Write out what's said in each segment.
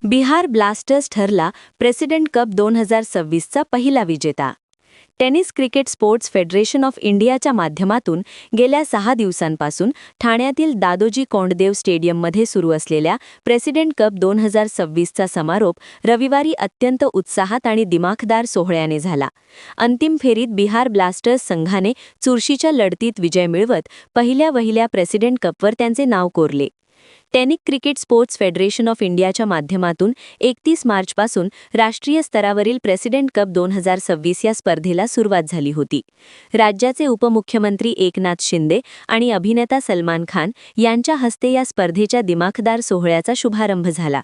Bihar blasters ठरला president cup 2026चा पहिला विजेता. Tennis cricket sports federation of इंडियाच्या माध्यमातून गेल्या 6 दिवसांपासून ठाण्यातील दादोजी कोंडदेव स्टेडियममध्ये सुरू असलेल्या प्रेसिडेंट कप 2026चा समारोप रविवारी अत्यंत उत्साहात आणि दिमाखदार सोहळ्याने झाला. अंतिम फेरीत बिहार ब्लास्टर्स संघाने चुरशीच्या लढतीत विजय मिळवत पहिल्या प्रेसिडेंट कपवर त्यांचे नाव कोरले. Tennis cricket sports federation of इंडियाच्या माध्यमातून 31 मार्चपासून राष्ट्रीय स्तरावरील प्रेसिडेंट कप 2026 या स्पर्धेला सुरुवात झाली होती. राज्याचे उपमुख्यमंत्री एकनाथ शिंदे आणि अभिनेता सलमान खान यांच्या हस्ते या स्पर्धेच्या दिमाखदार सोहळ्याचा शुभारंभ झाला.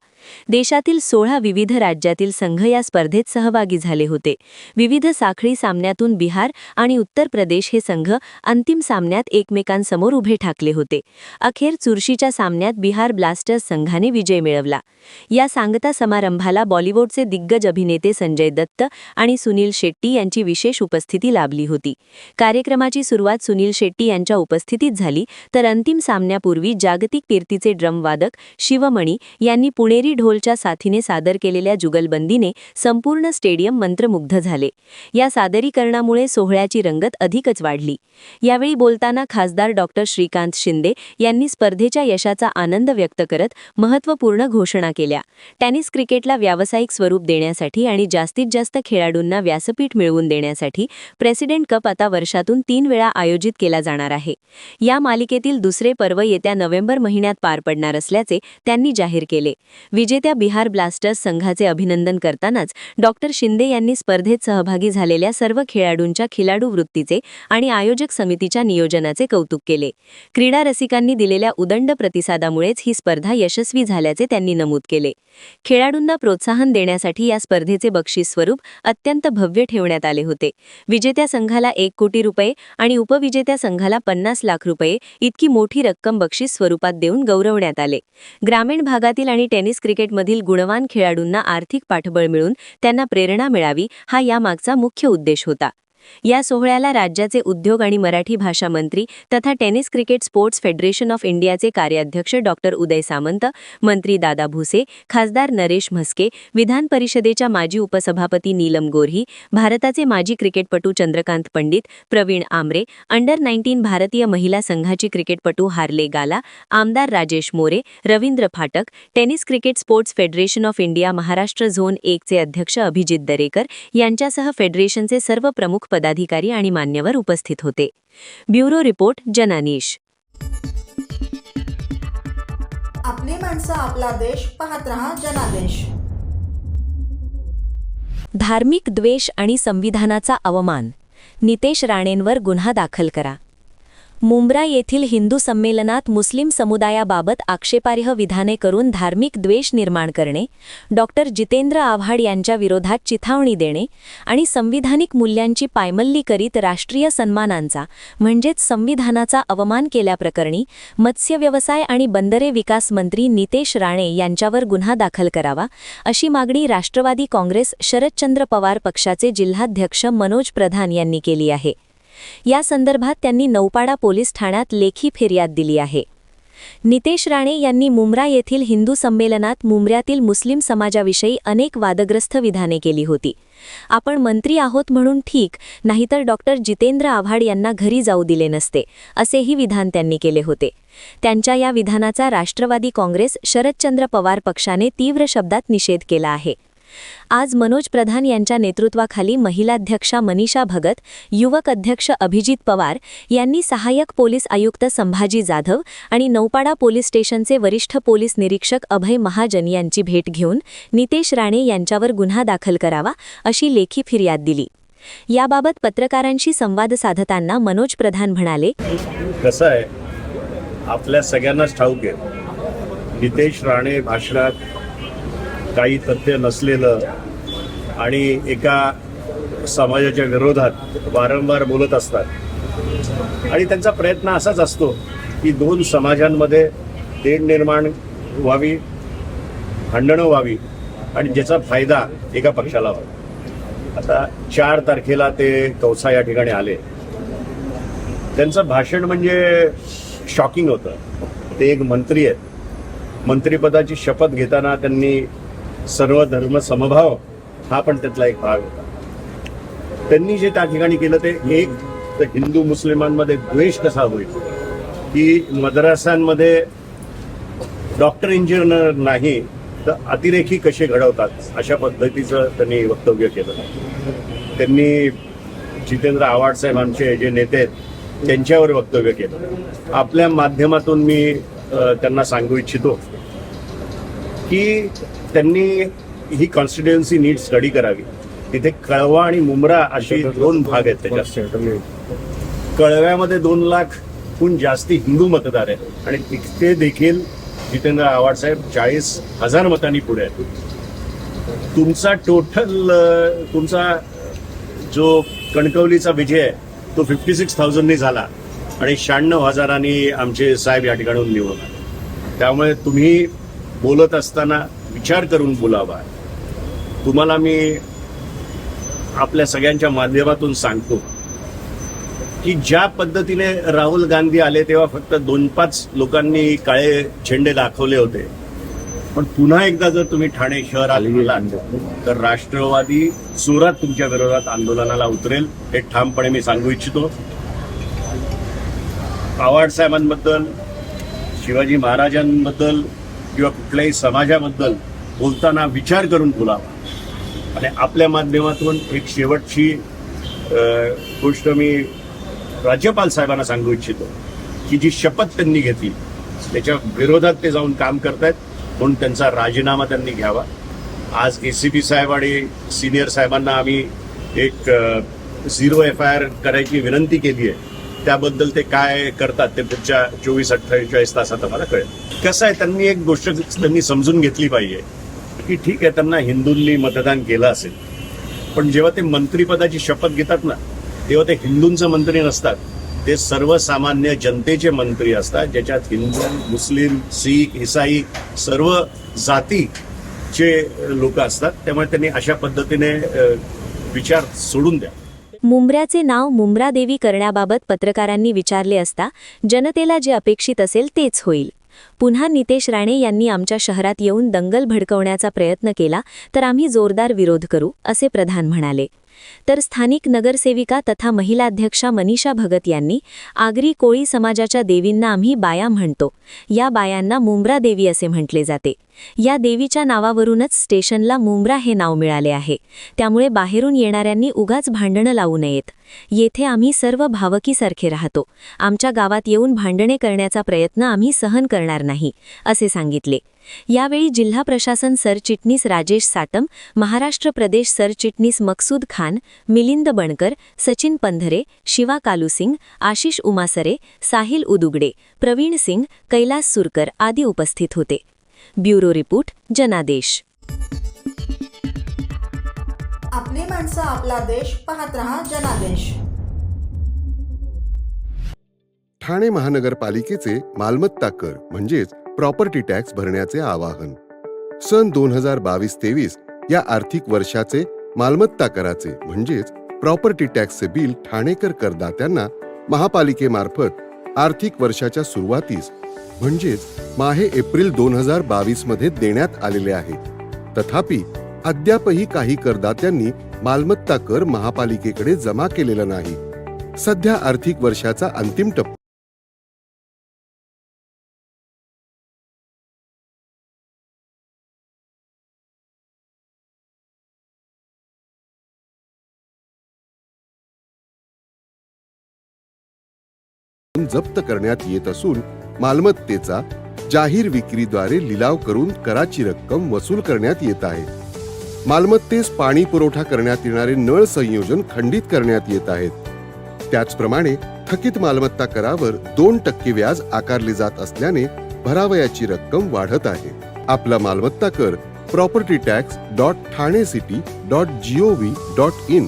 देशातील 16 विविध राज्यातील संघ या स्पर्धेत सहभागी झाले होते. विविध साखळी सामन्यातून बिहार आणि उत्तर प्रदेश हे संघ अंतिम सामन्यात एकमेकांसमोर उभे ठाकले होते. अखेर चुरशीच्या सामन्यात बिहार ब्लास्टर्स संघाने विजय मिळवला. या सांगता समारंभाला बॉलिवूडचे दिग्गज अभिनेते संजय दत्त आणि सुनील शेट्टी यांची विशेष उपस्थिती लाभली होती. कार्यक्रमाची सुरुवात सुनील शेट्टी यांच्या उपस्थितीत झाली, तर अंतिम सामन्यापूर्वी जागतिक कीर्तीचे ड्रमवादक शिवमणी यांनी पुणेरी ढोलच्या साथीने सादर केलेल्या जुगलबंदीने संपूर्ण स्टेडियम मंत्रमुग्ध झाले. या सादरीकरणामुळे सोहळ्याची रंगत अधिकच वाढली. यावेळी बोलताना खासदार डॉक्टर श्रीकांत शिंदे यांनी स्पर्धेच्या यशाचा आनंद व्यक्त करत महत्त्वपूर्ण घोषणा केल्या. टेनिस क्रिकेटला व्यावसायिक स्वरूप देण्यासाठी आणि जास्तीत जास्त खेळाडूंना व्यासपीठ मिळवून देण्यासाठी प्रेसिडेंट कप आता वर्षातून 3 वेळा आयोजित केला जाणार आहे. या मालिकेतील दुसरे पर्व येत्या नोव्हेंबर महिन्यात पार पडणार असल्याचे त्यांनी जाहीर केले. विजेत्या बिहार ब्लास्टर्स संघाचे अभिनंदन करतानाच डॉक्टर शिंदे यांनी स्पर्धेत सहभागी झालेल्या सर्व खेळाडूंच्या खिलाडू वृत्तीचे आणि आयोजक समितीच्या नियोजनाचे कौतुक केले. क्रीडा रसिकांनी दिलेल्या उदंड प्रतिसादामुळेच ही स्पर्धा यशस्वी झाल्याचे त्यांनी नमूद केले. खेळाडूंना प्रोत्साहन देण्यासाठी या स्पर्धेचे बक्षीस स्वरूप अत्यंत भव्य ठेवण्यात आले होते. विजेत्या संघाला 1 कोटी रुपये आणि उपविजेत्या संघाला 50 लाख रुपये इतकी मोठी रक्कम बक्षीस स्वरूपात देऊन गौरवण्यात आले. ग्रामीण भागातील आणि टेनिस क्रिकेटमधील गुणवान खेळाडूंना आर्थिक पाठबळ मिळून त्यांना प्रेरणा मिळावी, हा यामागचा मुख्य उद्देश होता. या सोहळ्याला राज्याचे उद्योग आणि मराठी भाषा मंत्री तथा tennis cricket sports federation of इंडियाचे कार्याध्यक्ष डॉक्टर उदय सामंत, मंत्री दादा भुसे, खासदार नरेश म्हस्के, विधान परिषदेच्या माजी उपसभापती नीलम गोऱ्ही, भारताचे माजी क्रिकेटपटू चंद्रकांत पंडित, प्रवीण आमरे, अंडर-19 भारतीय महिला संघाची क्रिकेटपटू हार्ले गाला, आमदार Rajesh More, Ravindra Phatak, tennis cricket sports federation of India Maharashtra zone 1 चे अध्यक्ष अभिजित दरेकर यांच्यासह फेडरेशनचे सर्व प्रमुख पदाधिकारी आणि मान्यवर उपस्थित होते. ब्युरो रिपोर्ट, जनानीश. आपली माणसं, आपला देश, पाहत रहा जनादेश. धार्मिक द्वेष आणि संविधानाचा अवमान, नितेश राणेंवर गुन्हा दाखल करा. मुंब्रा येथील हिंदू संमेलनात मुस्लिम समुदायाबाबत आक्षेपार्ह विधाने करून धार्मिक द्वेष निर्माण करणे, डॉक्टर जितेंद्र आव्हाड यांच्या विरोधात चिथावणी देणे आणि संविधानिक मूल्यांची पायमल्ली करीत राष्ट्रीय सन्मानांचा म्हणजेच संविधानाचा अवमान केल्याप्रकरणी मत्स्य व्यवसाय आणि बंदरे विकास मंत्री नितेश राणे यांच्यावर गुन्हा दाखल करावा, अशी मागणी राष्ट्रवादी काँग्रेस शरदचंद्र पवार पक्षाचे जिल्हाध्यक्ष मनोज प्रधान यांनी केली आहे. या संदर्भात त्यांनी नौपाडा पोलीस ठाण्यात लेखी फिर्याद दिली आहे. नितेश राणे यांनी मुंब्रा येथील हिंदू संमेलनात मुंब्र्यातील मुस्लिम समाजाविषयी अनेक वादग्रस्त विधाने केली होती. आपण मंत्री आहोत म्हणून ठीक, नाहीतर डॉक्टर जितेंद्र आव्हाड यांना घरी जाऊ दिले नसते, असेही विधान त्यांनी केले होते. त्यांच्या या विधानाचा राष्ट्रवादी काँग्रेस शरदचंद्र पवार पक्षाने तीव्र शब्दात निषेध केला आहे. आज मनोज प्रधान यांच्या नेतृत्वाखाली महिलाध्यक्षा मनीषा भगत, युवक अध्यक्ष अभिजित पवार यांनी सहाय्यक पोलीस आयुक्त संभाजी जाधव आणि नौपाडा पोलीस स्टेशनचे वरिष्ठ पोलीस निरीक्षक अभय महाजन यांची भेट घेऊन नितेश राणे यांच्यावर गुन्हा दाखल करावा, अशी लेखी फिर्याद दिली. याबाबत पत्रकारांशी संवाद साधताना मनोज प्रधान म्हणाले, कसं आहे, आपल्या सगळ्यांनाच ठाऊक आहे, नितेश राणे भाषणात काही तथ्य नसलेलं आणि एका समाजाच्या विरोधात वारंवार बोलत असतात. आणि त्यांचा प्रयत्न असाच असतो की दोन समाजांमध्ये तेढ निर्माण व्हावी, भांडणं व्हावी आणि ज्याचा फायदा एका पक्षाला व्हावा. आता 4 तारखेला ते कौसा या ठिकाणी आले. त्यांचं भाषण म्हणजे शॉकिंग होतं. ते एक मंत्री आहेत. मंत्रिपदाची शपथ घेताना त्यांनी सर्व धर्म समभाव हा पण त्यातला एक भाग होता. त्यांनी जे त्या ठिकाणी केलं ते एक तर हिंदू मुस्लिमांमध्ये द्वेष कसा होईल, की मद्रासांमध्ये डॉक्टर इंजिनियर नाही तर अतिरेकी कसे घडवतात, अशा पद्धतीचं त्यांनी वक्तव्य केलं. त्यांनी जितेंद्र आव्हाड साहेब आमचे जे नेते आहेत त्यांच्यावर वक्तव्य केलं. आपल्या माध्यमातून मी त्यांना सांगू इच्छितो की त्यांनी ही कॉन्स्टिट्युएन्सी नीट स्टडी करावी. तिथे कळवा आणि मुंब्रा असे 2 भाग आहेत. त्याच्यात कळव्यामध्ये 2 लाखहून जास्ती हिंदू मतदार आहेत आणि तिथे देखील जितेंद्र आव्हाड साहेब 40,000 मतांनी पुढे आहेत. तुमचा जो कणकवलीचा विजय आहे तो 56,000नी झाला आणि 96,000नी आमचे साहेब या ठिकाणून निवडून आले. त्यामुळे तुम्ही बोलत असताना विचार करून बोलावा. तुम्हाला मी आपल्या सगळ्यांच्या माध्यमातून सांगतो की ज्या पद्धतीने राहुल गांधी आले तेव्हा फक्त 2-5 लोकांनी काळे झेंडे दाखवले होते, पण पुन्हा एकदा जर तुम्ही ठाणे शहरात गेलात तर राष्ट्रवादी जोरात तुमच्या विरोधात आंदोलनाला उतरेल, हे ठामपणे मी सांगू इच्छितो. आव्हाड साहेबांबद्दल, शिवाजी महाराजांबद्दल किंवा कुठल्याही समाजाबद्दल बोलताना विचार करून बोलावा. आणि आपल्या माध्यमातून एक शेवटची गोष्ट मी राज्यपाल साहेबांना सांगू इच्छितो की जी शपथ त्यांनी घेतली त्याच्या विरोधात ते जाऊन काम करतायत, म्हणून त्यांचा राजीनामा त्यांनी घ्यावा. आज ACP साहेब आणि सिनियर साहेबांना आम्ही एक 0 FIR करायची विनंती केली आहे. त्याबद्दल ते काय करतात ते पुढच्या 24-48 तासात आम्हाला कळेल. कसं आहे, त्यांनी एक गोष्ट त्यांनी समजून घेतली पाहिजे की ठीक आहे, त्यांना हिंदूंनी मतदान केलं असेल, पण जेव्हा ते मंत्रिपदाची शपथ घेतात ना तेव्हा ते हिंदूंचे मंत्री नसतात, ते सर्वसामान्य जनतेचे मंत्री असतात, ज्याच्यात हिंदू, मुस्लिम, शीख, ईसाई सर्व जातीचे लोक असतात. त्यामुळे त्यांनी अशा पद्धतीने विचार सोडून द्या. मुंब्र्याचे नाव मुंब्रादेवी करण्याबाबत पत्रकारांनी विचारले असता जनतेला जे अपेक्षित असेल तेच होईल. पुन्हा नितेश राणे यांनी आमच्या शहरात येऊन दंगल भडकवण्याचा प्रयत्न केला तर आम्ही जोरदार विरोध करू, असे प्रधान म्हणाले. तर स्थानिक नगरसेविका तथा महिलाध्यक्षा मनीषा भगत यांनी आगरी कोळी समाजाच्या देवींना आम्ही बाया म्हणतो, या बायांना मुंब्रा देवी असे म्हटले जाते. या देवीच्या नावावरूनच स्टेशनला मुंब्रा हे नाव मिळाले आहे. त्यामुळे बाहेरून येणाऱ्यांनी उगाच भांडणं लावू नयेत. येथे आम्ही सर्व भावकीसारखे राहतो. आमच्या गावात येऊन भांडणे करण्याचा प्रयत्न आम्ही सहन करणार नाही, असे सांगितले. यावेळी जिल्हा प्रशासन सरचिटणीस राजेश साटम, महाराष्ट्र प्रदेश सरचिटणीस मकसूद खान, मिलिंद बणकर, सचिन पंधरे, शिवा कालूसिंग, आशिष उमासरे, साहिल उदुगडे, प्रवीण सिंग, कैलास सुरकर आदी उपस्थित होते. ब्युरो रिपोर्ट, जनादेश. आपली माणसं, आपला देश. पाहत रहा जनादेश. ठाणे महानगरपालिकेचे मालमत्ता कर म्हणजेच प्रॉपर्टी टॅक्स भरण्याचे आवाहन. सन 2022-23 या आर्थिक वर्षाचे मालमत्ता कराचे म्हणजेच प्रॉपर्टी टॅक्सचे बिल ठाणेकर करदात्यांना महापालिकेमार्फत आर्थिक वर्षाच्या सुरुवातीस म्हणजेच माहे एप्रिल 2022 मध्ये देण्यात आलेले आहे. तथापि अद्यापही काही करदात्यांनी मालमत्ता कर महापालिकेकडे जमा केलेला नाही. सध्या आर्थिक वर्षाचा अंतिम टप्पा जप्त करण्यात येत असून मालमत्तेचा जाहीर विक्रीद्वारे लिलाव करून कराची रक्कम वसूल करण्यात येत आहे. मालमत्तेस पाणी पुरवठा करण्यात येणारे नळ संयोजन खंडित करण्यात येत आहेत. त्याचप्रमाणे थकीत मालमत्ता करावर 2% व्याज आकारले जात असल्याने भरावयाची रक्कम वाढत आहे. आपला मालमत्ता कर propertytax.thanecity.gov.in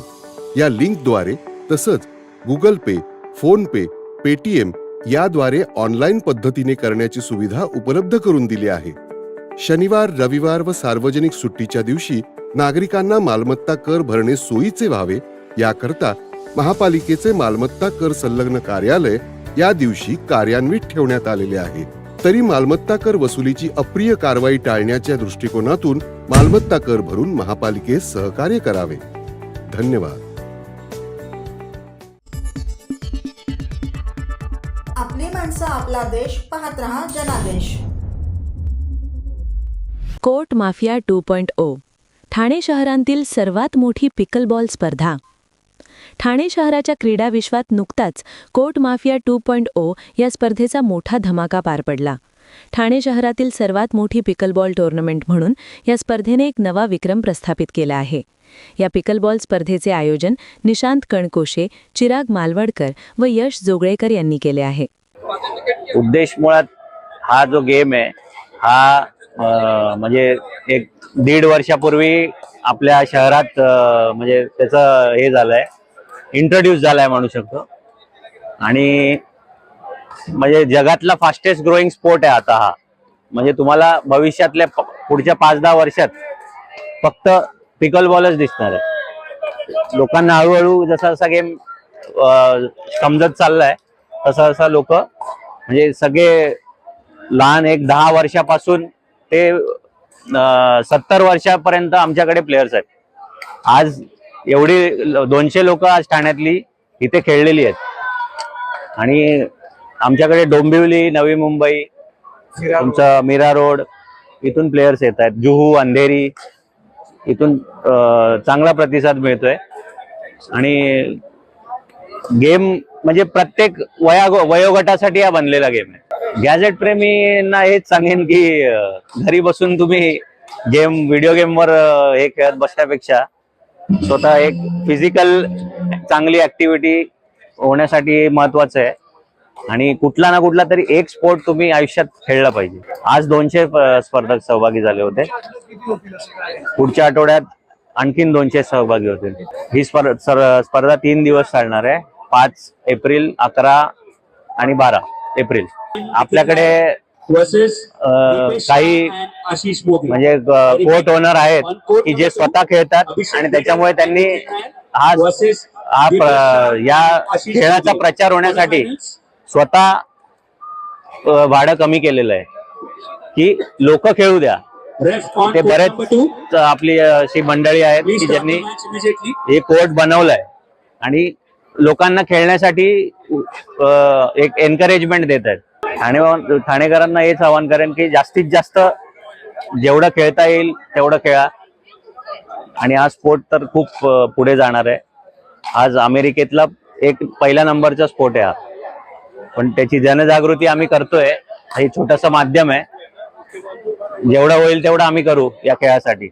या लिंकद्वारे तसंच गुगल पे, फोनपे, पेटीएम याद्वारे ऑनलाईन पद्धतीने करण्याची सुविधा उपलब्ध करून दिली आहे. शनिवार, रविवार व सार्वजनिक सुट्टीच्या दिवशी नागरिकांना मालमत्ता कर भरणे सोयीचे व्हावे याकरता महापालिकेचे मालमत्ता कर संलग्न कार्यालय या दिवशी कार्यान्वित ठेवण्यात आलेले आहे. तरी मालमत्ता कर वसुलीची अप्रिय कारवाई टाळण्याच्या दृष्टिकोनातून मालमत्ता कर भरून महापालिकेस सहकार्य करावे. धन्यवाद. आपली माणसं आपला देश पाहत रहा जनादेश. कोर्ट माफिया 2.0 ठाणे शहरातील सर्वात मोठी पिकलबॉल स्पर्धा. ठाणे शहराच्या क्रीडा विश्वात नुकताच कोर्ट माफिया 2.0 या स्पर्धेचा मोठा धमाका पार पडला. ठाणे शहरातील सर्वात मोठी पिकलबॉल टूर्नामेंट म्हणून या स्पर्धेने एक नवा विक्रम प्रस्थापित केला आहे. या पिकलबॉल स्पर्धेचे आयोजन निशांत कणकोशे, चिराग मालवडकर व यश जोगळेकर यांनी केले आहे. उद्देश मुळात हा जो गेम आहे हा म्हणजे एक 1.5 वर्षापूर्वी आपल्या शहरात म्हणजे त्याचं हे झालंय, इंट्रोड्यूस झालाय म्हणू शकतो. आणि म्हणजे जगातला फास्टेस्ट ग्रोईंग स्पोर्ट आहे आता हा. म्हणजे तुम्हाला भविष्यातल्या पुढच्या 5-10 वर्षात फक्त पिकलबॉलच दिसणार आहे. लोकांना हळूहळू जसा जसा गेम समजत चाललाय तसा तसा लोक म्हणजे सगळे लहान 10 वर्षापासून ते 70 वर्षापर्यंत आमच्याकडे प्लेयर्स आहेत. आज एवढी 200 लोक आज ठाण्यातली इथे खेळलेली आहेत. आणि आमच्याकडे डोंबिवली, नवी मुंबई, तुमचं मीरा रोड इथून प्लेयर्स येत आहेत. जुहू, अंधेरी इथून चांगला प्रतिसाद मिळतोय. आणि गेम म्हणजे प्रत्येक वयोगटासाठी हा बनलेला गेम आहे. गॅजेट प्रेमींना हेच सांगेन की घरी बसून तुम्ही व्हिडिओ गेमवर हे खेळत बसण्यापेक्षा स्वतः एक फिजिकल चांगली ऍक्टिव्हिटी होण्यासाठी महत्वाचं आहे. आणि कुठला ना कुठला तरी एक स्पोर्ट तुम्ही आयुष्यात खेळला पाहिजे. आज 200 स्पर्धक सहभागी झाले होते. पुढच्या आठवड्यात आणखीन 200 सहभागी होतील. ही स्पर्धा 3 दिवस चालणार आहे. 5 एप्रिल, 11 आणि 12 एप्रिल. आपल्याकडे काही म्हणजे कोर्ट ओनर आहेत की जे स्वतः खेळतात आणि त्याच्यामुळे त्यांनी या खेळाचा प्रचार होण्यासाठी स्वतः भाडं कमी केलेलं आहे की लोक खेळू द्या. ते बरेच आपली अशी मंडळी आहेत की ज्यांनी हे कोर्ट बनवलंय आणि लोकांना खेळण्यासाठी एक एनकरेजमेंट देत आहेत. ठाणेकरांना हेच आवाहन करेन की जास्तीत जास्त जेवढं खेळता येईल तेवढं खेळा. आणि हा स्पोर्ट तर खूप पुढे जाणार आहे. आज अमेरिकेतला एक पहिल्या नंबरचा स्पोर्ट आहे हा. पण त्याची जनजागृती आम्ही करतोय. हे छोटंसं माध्यम आहे. जेवढं होईल तेवढं आम्ही करू या खेळासाठी.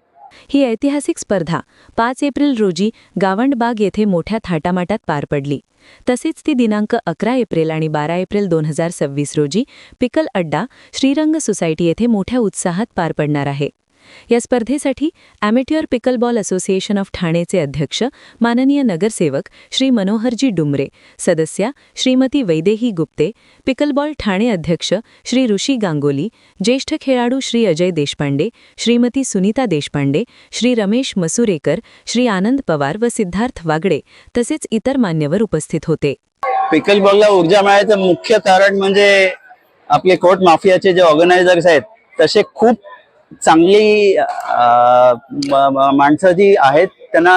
ही ऐतिहासिक स्पर्धा 5 एप्रिल रोजी गावंडबाग येथे मोठ्या थाटामाटात पार पडली. तसेच ती दिनांक 11 एप्रिल आणि 12 एप्रिल 2026 रोजी पिकल अड्डा, श्रीरंग सोसायटी येथे मोठ्या उत्साहात पार पडणार आहे. या स्पर्धेसाठी ॲमेट्युअर पिकलबॉल असोसिएशन ऑफ ठाणेचे अध्यक्ष माननीय नगरसेवक श्री मनोहरजी डुमरे, सदस्या श्रीमती वैदेही गुप्ते, पिकलबॉल ठाणे अध्यक्ष श्री ऋषी गांगोली, ज्येष्ठ खेळाडू श्री अजय देशपांडे, श्रीमती सुनीता देशपांडे, श्री रमेश मसुरेकर, श्री आनंद पवार व सिद्धार्थ वागडे तसेच इतर मान्यवर उपस्थित होते. पिकलबॉलला ऊर्जा मिळायचं मुख्य कारण म्हणजे आपले कोर्ट माफियाचे जे ऑर्गनायझर्स आहेत तसे खूप चांगली माणसं जी आहेत त्यांना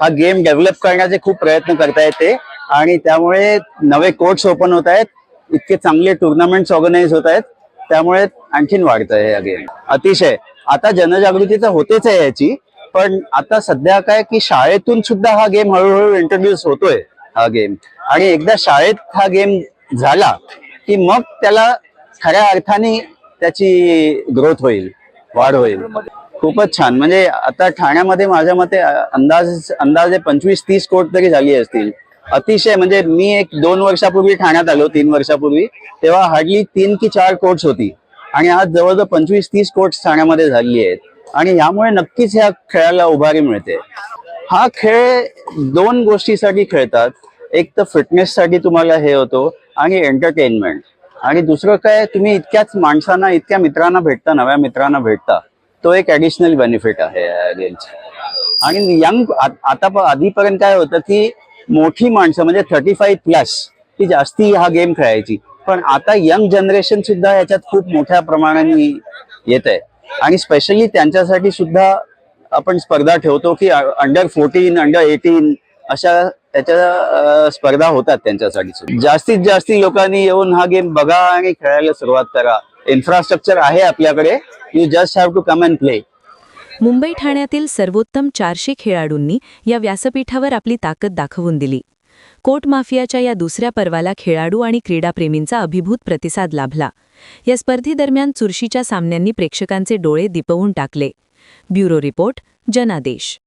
हा गेम डेव्हलप करण्याचे खूप प्रयत्न करतायत ते. आणि त्यामुळे नवे कोर्ट्स ओपन होत आहेत, इतके चांगले टुर्नामेंट्स ऑर्गनाईज होत आहेत, त्यामुळे आणखीन वाढत आहे हा गेम. अतिशय आता जनजागृती तर होतेच आहे याची, पण आता सध्या काय की शाळेतून सुद्धा हा गेम हळूहळू इंट्रोड्यूस होतोय हा गेम. आणि एकदा शाळेत हा गेम झाला की मग त्याला खऱ्या अर्थाने त्याची ग्रोथ होईल, वाढ होईल. खूपच छान. म्हणजे आता ठाण्यामध्ये माझ्या मते अंदाजे 25-30 कोर्ट तरी झाली असतील. अतिशय म्हणजे मी 1-2 वर्षापूर्वी ठाण्यात आलो, 3 वर्षापूर्वी, तेव्हा हार्डली 3 की 4 कोर्ट्स होती. आणि आज जवळजवळ 25-30 कोर्ट्स ठाण्यामध्ये झालेली आहेत. आणि यामुळे नक्कीच ह्या खेळाला उभारी मिळते. हा खेळ 2 गोष्टीसाठी खेळतात. एक तर फिटनेससाठी तुम्हाला हे होतो आणि एंटरटेनमेंट, आणि दुसरं काय, तुम्ही इतक्याच माणसांना, इतक्या मित्रांना भेटता, नव्या मित्रांना भेटता, तो एक ऍडिशनल बेनिफिट आहे या गेमचा. आणि यंग आता आधीपर्यंत काय होतं की मोठी माणसं म्हणजे 35+ ती जास्ती हा गेम खेळायची, पण आता यंग जनरेशन सुद्धा याच्यात खूप मोठ्या प्रमाणाने येत आहे. आणि स्पेशली त्यांच्यासाठी सुद्धा आपण स्पर्धा ठेवतो की अंडर 14, अंडर 18 अशा त्याच्या स्पर्धा होतात त्यांच्यासाठी सुद्धा. जास्तीत जास्त लोकांनी येऊन हा गेम बघा आणि खेळायला सुरुवात करा. इन्फ्रास्ट्रक्चर आहे आपल्याकडे, you just have to come and play. Mumbai ठाण्यातील सर्वोत्तम 400 खेळाडूंनी या व्यासपीठावर आपली ताकद दाखवून दिली. कोर्ट माफियाच्या या दुसऱ्या पर्वाला खेळाडू आणि क्रीडाप्रेमींचा अभिभूत प्रतिसाद लाभला. या स्पर्धेदरम्यान चुरशीच्या सामन्यांनी प्रेक्षकांचे डोळे दिपवून टाकले. ब्युरो रिपोर्ट, जनादेश.